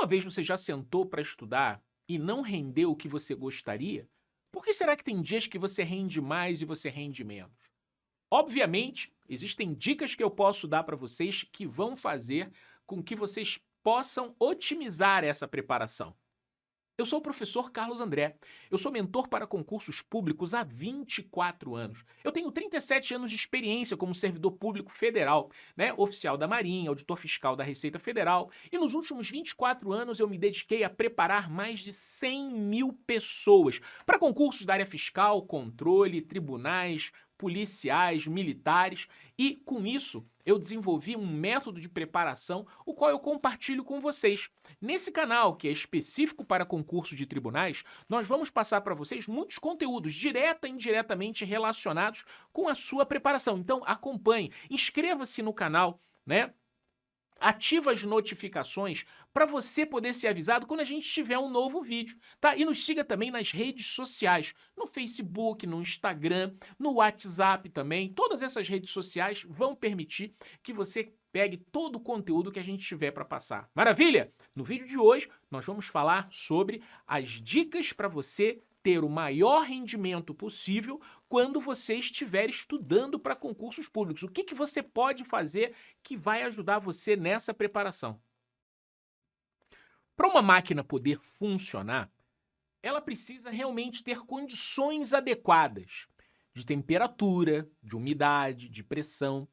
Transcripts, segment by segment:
Alguma vez você já sentou para estudar e não rendeu o que você gostaria? Por que será que tem dias que você rende mais e você rende menos? Obviamente, existem dicas que eu posso dar para vocês que vão fazer com que vocês possam otimizar essa preparação. Eu sou o professor Carlos André. Eu sou mentor para concursos públicos há 24 anos. Eu tenho 37 anos de experiência como servidor público federal, né? Oficial da Marinha, auditor fiscal da Receita Federal. E nos últimos 24 anos eu me dediquei a preparar mais de 100 mil pessoas para concursos da área fiscal, controle, tribunais, policiais, militares. E com isso eu desenvolvi um método de preparação, o qual eu compartilho com vocês. Nesse canal, que é específico para concurso de tribunais, nós vamos passar para vocês muitos conteúdos direta e indiretamente relacionados com a sua preparação. Então acompanhe, inscreva-se no canal, né? Ativa as notificações para você poder ser avisado quando a gente tiver um novo vídeo, tá? E nos siga também nas redes sociais, no Facebook, no Instagram, no WhatsApp também. Todas essas redes sociais vão permitir que você pegue todo o conteúdo que a gente tiver para passar. Maravilha? No vídeo de hoje, nós vamos falar sobre as dicas para você ter o maior rendimento possível quando você estiver estudando para concursos públicos. O que você pode fazer que vai ajudar você nessa preparação? Para uma máquina poder funcionar, ela precisa realmente ter condições adequadas de temperatura, de umidade, de pressão.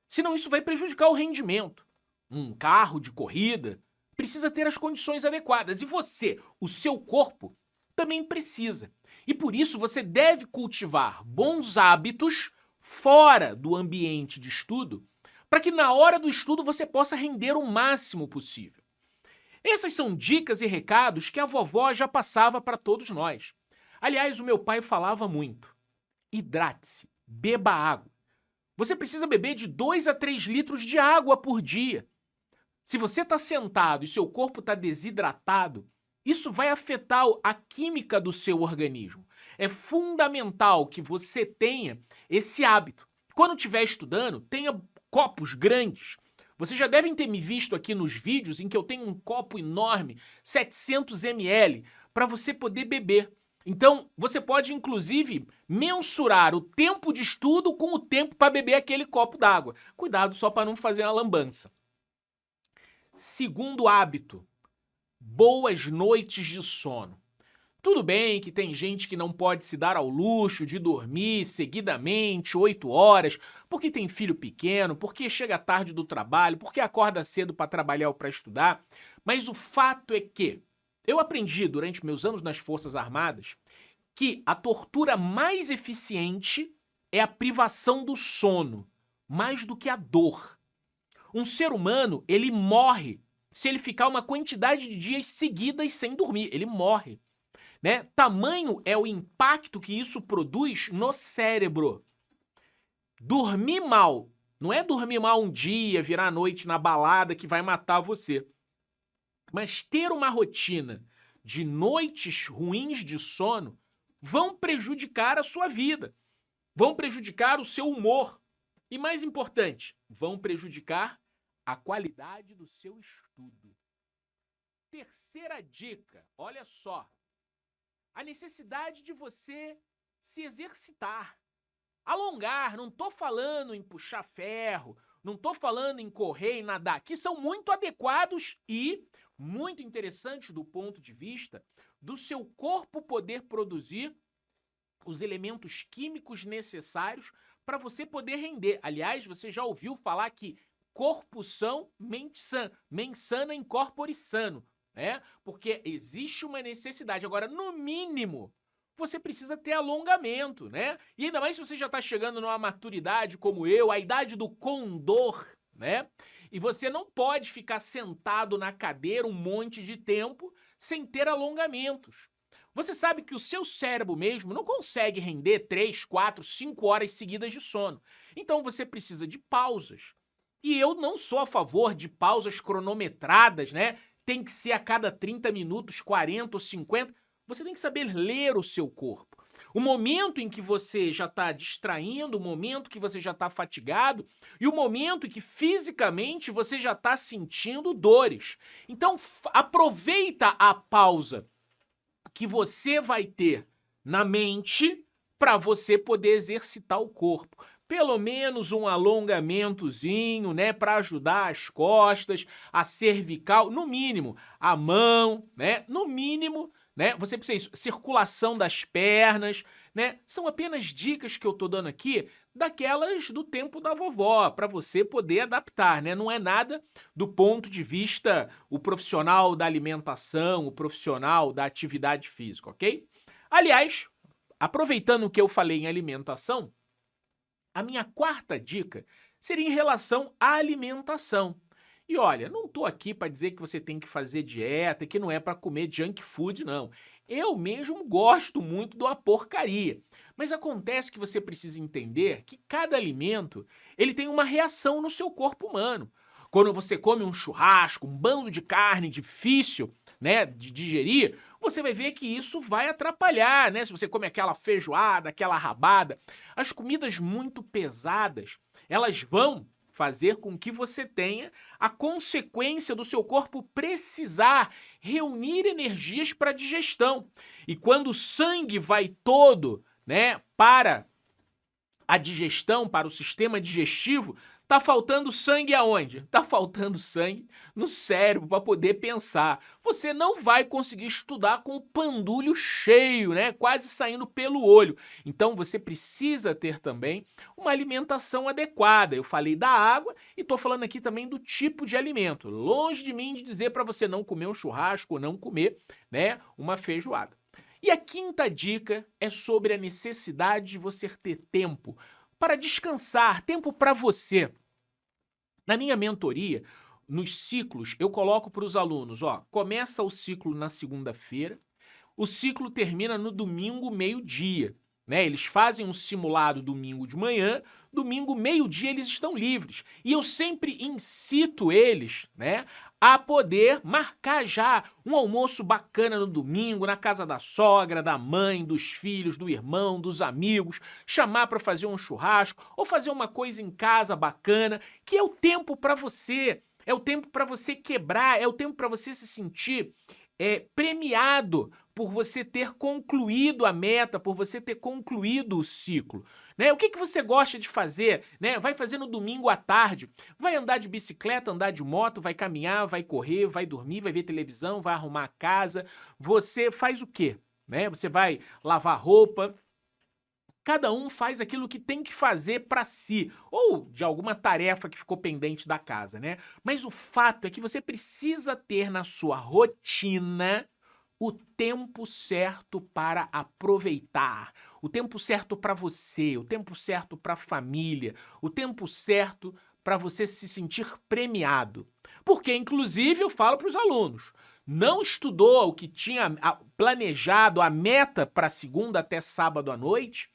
Senão isso vai prejudicar o rendimento. Um carro de corrida precisa ter as condições adequadas e você, o seu corpo, também precisa. E por isso você deve cultivar bons hábitos fora do ambiente de estudo, para que na hora do estudo você possa render o máximo possível. Essas são dicas e recados que a vovó já passava para todos nós. Aliás, o meu pai falava muito: hidrate-se, beba água. Você precisa beber de 2 a 3 litros de água por dia. Se você está sentado e seu corpo está desidratado, isso vai afetar a química do seu organismo. É fundamental que você tenha esse hábito. Quando estiver estudando, tenha copos grandes. Vocês já devem ter me visto aqui nos vídeos em que eu tenho um copo enorme, 700 ml, para você poder beber. Então, você pode, inclusive, mensurar o tempo de estudo com o tempo para beber aquele copo d'água. Cuidado só para não fazer uma lambança. Segundo hábito, boas noites de sono. Tudo bem que tem gente que não pode se dar ao luxo de dormir seguidamente 8 horas, porque tem filho pequeno, porque chega tarde do trabalho, porque acorda cedo para trabalhar ou para estudar, mas o fato é que eu aprendi durante meus anos nas Forças Armadas que a tortura mais eficiente é a privação do sono, mais do que a dor. Um ser humano, ele morre se ele ficar uma quantidade de dias seguidas sem dormir. Ele morre, né? Tamanho é o impacto que isso produz no cérebro. Dormir mal não é dormir mal um dia, virar a noite na balada que vai matar você. Mas ter uma rotina de noites ruins de sono vão prejudicar a sua vida, vão prejudicar o seu humor e, mais importante, vão prejudicar a qualidade do seu estudo. Terceira dica, olha só, a necessidade de você se exercitar, alongar. Não estou falando em puxar ferro, não estou falando em correr e nadar, que são muito adequados e muito interessantes do ponto de vista do seu corpo poder produzir os elementos químicos necessários para você poder render. Aliás, você já ouviu falar que corpo são, mente sã, mens sana in corpore sano, né? Porque existe uma necessidade. Agora, no mínimo, você precisa ter alongamento, né? E ainda mais se você já está chegando numa maturidade como eu, a idade do condor, né? E você não pode ficar sentado na cadeira um monte de tempo sem ter alongamentos. Você sabe que o seu cérebro mesmo não consegue render 3, 4, 5 horas seguidas de sono. Então você precisa de pausas. E eu não sou a favor de pausas cronometradas, né? Tem que ser a cada 30 minutos, 40 ou 50. Você tem que saber ler o seu corpo. O momento em que você já está distraindo, o momento que você já está fatigado e o momento em que fisicamente você já está sentindo dores. Então, aproveita a pausa que você vai ter na mente para você poder exercitar o corpo. Pelo menos um alongamentozinho, né, para ajudar as costas, a cervical, no mínimo, a mão, né, no mínimo, né, você precisa isso, circulação das pernas, né, são apenas dicas que eu tô dando aqui daquelas do tempo da vovó, para você poder adaptar, né, não é nada do ponto de vista o profissional da alimentação, o profissional da atividade física, ok? Aliás, aproveitando o que eu falei em alimentação, a minha quarta dica seria em relação à alimentação. E olha, não estou aqui para dizer que você tem que fazer dieta, que não é para comer junk food, não. Eu mesmo gosto muito de uma porcaria. Mas acontece que você precisa entender que cada alimento ele tem uma reação no seu corpo humano. Quando você come um churrasco, um bando de carne difícil, né, de digerir, você vai ver que isso vai atrapalhar, né? Se você come aquela feijoada, aquela rabada, as comidas muito pesadas, elas vão fazer com que você tenha a consequência do seu corpo precisar reunir energias para digestão. E quando o sangue vai todo, né, para a digestão, para o sistema digestivo, tá faltando sangue aonde? Tá faltando sangue no cérebro para poder pensar. Você não vai conseguir estudar com o pandulho cheio, né? Quase saindo pelo olho. Então você precisa ter também uma alimentação adequada. Eu falei da água e tô falando aqui também do tipo de alimento. Longe de mim de dizer para você não comer um churrasco ou não comer, né, uma feijoada. E a quinta dica é sobre a necessidade de você ter tempo para descansar, tempo para você. Na minha mentoria, nos ciclos, eu coloco para os alunos, ó, começa o ciclo na segunda-feira, o ciclo termina no domingo, meio-dia. Né? Eles fazem um simulado domingo de manhã, domingo, meio-dia, eles estão livres. E eu sempre incito eles, né, a poder marcar já um almoço bacana no domingo, na casa da sogra, da mãe, dos filhos, do irmão, dos amigos, chamar para fazer um churrasco ou fazer uma coisa em casa bacana, que é o tempo para você, é o tempo para você quebrar, é o tempo para você se sentir premiado por você ter concluído a meta, por você ter concluído o ciclo. Né? O que você gosta de fazer? Né? Vai fazer no domingo à tarde, vai andar de bicicleta, andar de moto, vai caminhar, vai correr, vai dormir, vai ver televisão, vai arrumar a casa. Você faz o quê? Né? Você vai lavar roupa. Cada um faz aquilo que tem que fazer para si, ou de alguma tarefa que ficou pendente da casa, né? Mas o fato é que você precisa ter na sua rotina o tempo certo para aproveitar, o tempo certo para você, o tempo certo para a família, o tempo certo para você se sentir premiado. Porque, inclusive, eu falo para os alunos, não estudou o que tinha planejado, a meta para segunda até sábado à noite,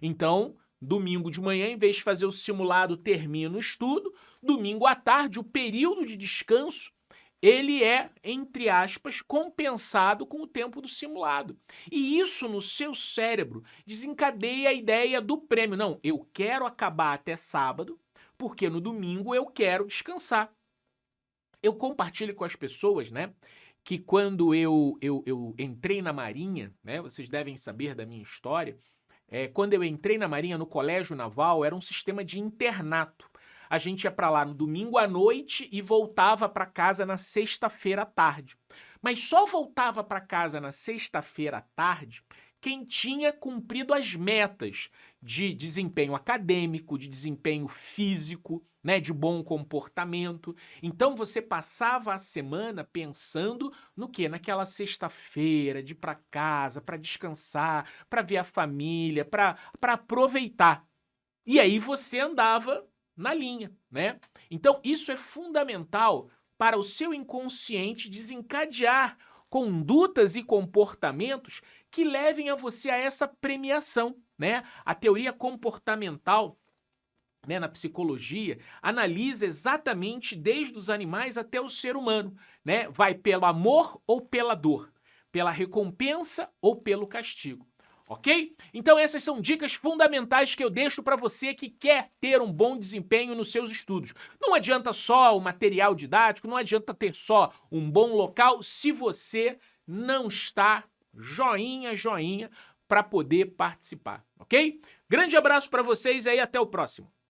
então, domingo de manhã, em vez de fazer o simulado, termina o estudo. Domingo à tarde, o período de descanso, ele é, entre aspas, compensado com o tempo do simulado. E isso no seu cérebro desencadeia a ideia do prêmio. Não, eu quero acabar até sábado, porque no domingo eu quero descansar. Eu compartilho com as pessoas, né, que quando eu entrei na Marinha, né, vocês devem saber da minha história, quando eu entrei na Marinha, no Colégio Naval, era um sistema de internato. A gente ia para lá no domingo à noite e voltava para casa na sexta-feira à tarde. Mas só voltava para casa na sexta-feira à tarde quem tinha cumprido as metas de desempenho acadêmico, de desempenho físico, né, de bom comportamento. Então você passava a semana pensando no quê? Naquela sexta-feira, de ir para casa, para descansar, para ver a família, para aproveitar. E aí você andava na linha, né? Então isso é fundamental para o seu inconsciente desencadear condutas e comportamentos que levem a você a essa premiação, né? A teoria comportamental, né, na psicologia, analisa exatamente desde os animais até o ser humano, né? Vai pelo amor ou pela dor, pela recompensa ou pelo castigo. ok? Então essas são dicas fundamentais que eu deixo para você que quer ter um bom desempenho nos seus estudos. Não adianta só o material didático, não adianta ter só um bom local se você não está joinha para poder participar, ok? Grande abraço para vocês e aí até o próximo.